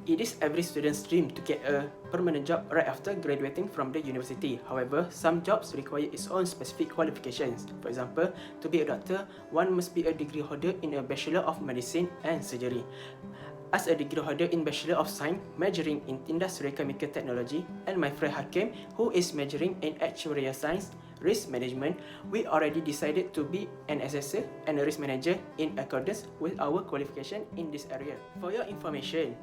It is every student's dream to get a permanent job right after graduating from the university. However, some jobs require its own specific qualifications. For example, to be a doctor, one must be a degree holder in a Bachelor of Medicine and Surgery. As a degree holder in Bachelor of Science, majoring in Industrial Chemical Technology, and my friend Hakim, who is majoring in Actuarial Science, Risk Management, we already decided to be an assessor and a risk manager in accordance with our qualification in this area. For your information,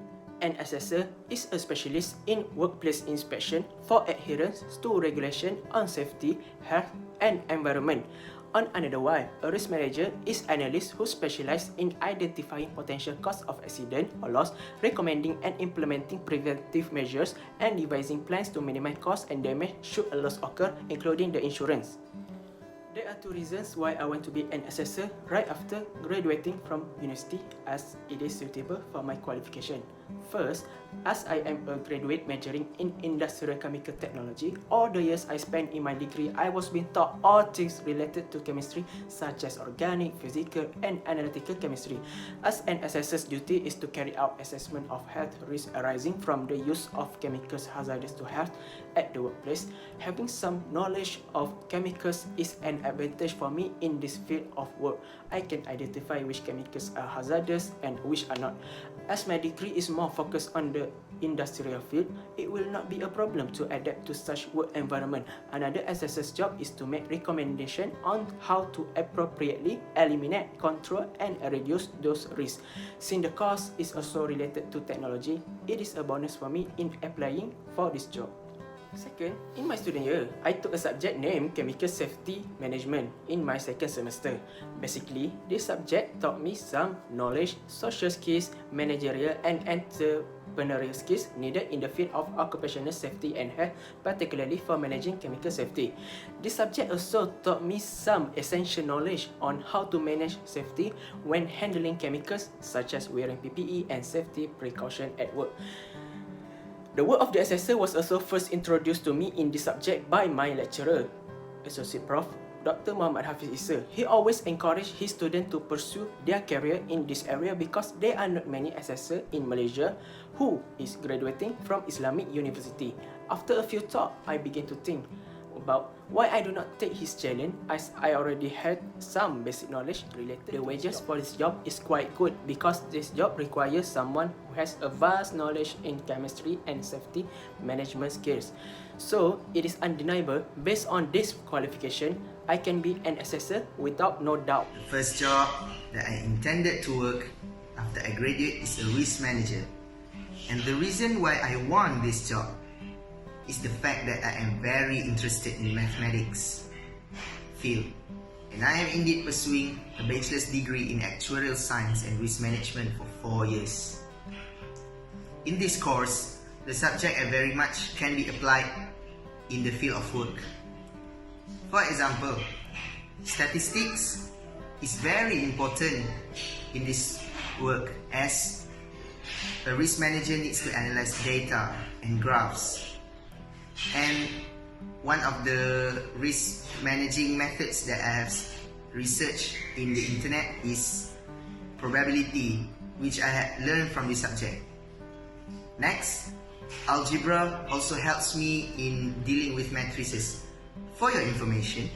an assessor is a specialist in workplace inspection for adherence to regulation on safety, health, and environment. On another way, a risk manager is an analyst who specializes in identifying potential causes of accident or loss, recommending and implementing preventive measures, and devising plans to minimize costs and damage should a loss occur, including the insurance. There are two reasons why I want to be an assessor right after graduating from university, as it is suitable for my qualification. First, as I am a graduate majoring in Industrial Chemical Technology, all the years I spent in my degree, I was being taught all things related to chemistry, such as organic, physical, and analytical chemistry. As an assessor's duty is to carry out assessment of health risks arising from the use of chemicals hazardous to health at the workplace. Having some knowledge of chemicals is an advantage for me in this field of work. I can identify which chemicals are hazardous and which are not. As my degree is more focused on the industrial field, it will not be a problem to adapt to such work environment. Another assessor's job is to make recommendation on how to appropriately eliminate, control, and reduce those risks. Since the course is also related to technology, it is a bonus for me in applying for this job. Second, in my student year, I took a subject named Chemical Safety Management in my second semester. Basically, this subject taught me some knowledge, social skills, managerial and entrepreneurial skills needed in the field of occupational safety and health, particularly for managing chemical safety. This subject also taught me some essential knowledge on how to manage safety when handling chemicals, such as wearing PPE and safety precaution at work. The work of the assessor was also first introduced to me in this subject by my lecturer, Associate Prof. Dr. Muhammad Hafiz Issa. He always encouraged his students to pursue their career in this area because there are not many assessors in Malaysia who is graduating from Islamic University. After a few thoughts, I began to think about why I do not take his challenge, as I already had some basic knowledge related. The wages for this job is quite good because this job requires someone who has a vast knowledge in chemistry and safety management skills. So it is undeniable, based on this qualification, I can be an assessor without no doubt. The first job that I intended to work after I graduate is a risk manager. And the reason why I want this job is the fact that I am very interested in mathematics field, and I am indeed pursuing a bachelor's degree in Actuarial Science and Risk Management for 4 years. In this course, the subject very much can be applied in the field of work. For example, statistics is very important in this work, as a risk manager needs to analyze data and graphs. And one of the risk managing methods that I have researched in the internet is probability, which I had learned from this subject. Next, algebra also helps me in dealing with matrices. For your information,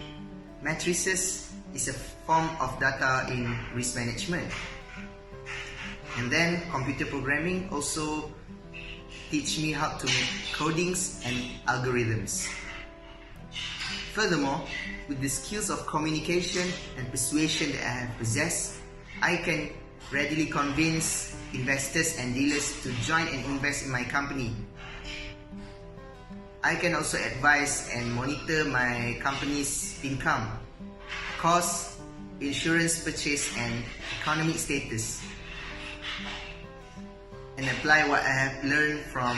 matrices is a form of data in risk management. And then computer programming also teach me how to make codings and algorithms. Furthermore, with the skills of communication and persuasion that I have possessed, I can readily convince investors and dealers to join and invest in my company. I can also advise and monitor my company's income, cost, insurance purchase and economic status, and apply what I have learned from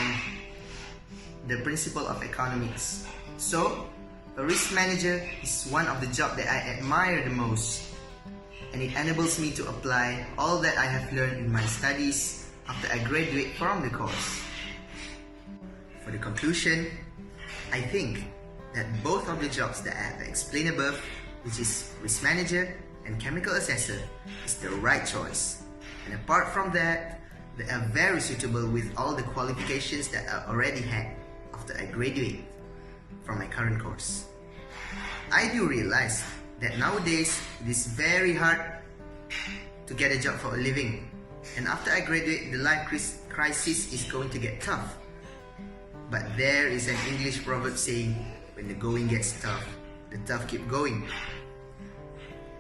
the principle of economics. So, a risk manager is one of the jobs that I admire the most, and it enables me to apply all that I have learned in my studies after I graduate from the course. For the conclusion, I think that both of the jobs that I have explained above, which is risk manager and chemical assessor, is the right choice. And apart from that, that are very suitable with all the qualifications that I already had after I graduate from my current course. I do realize that nowadays it is very hard to get a job for a living, and after I graduate, the life crisis is going to get tough. But there is an English proverb saying, when the going gets tough, the tough keep going.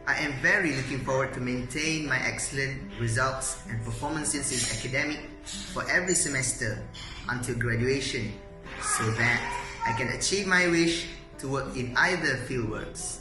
I am very looking forward to maintain my excellent results and performances in academic for every semester until graduation, so that I can achieve my wish to work in either fieldworks.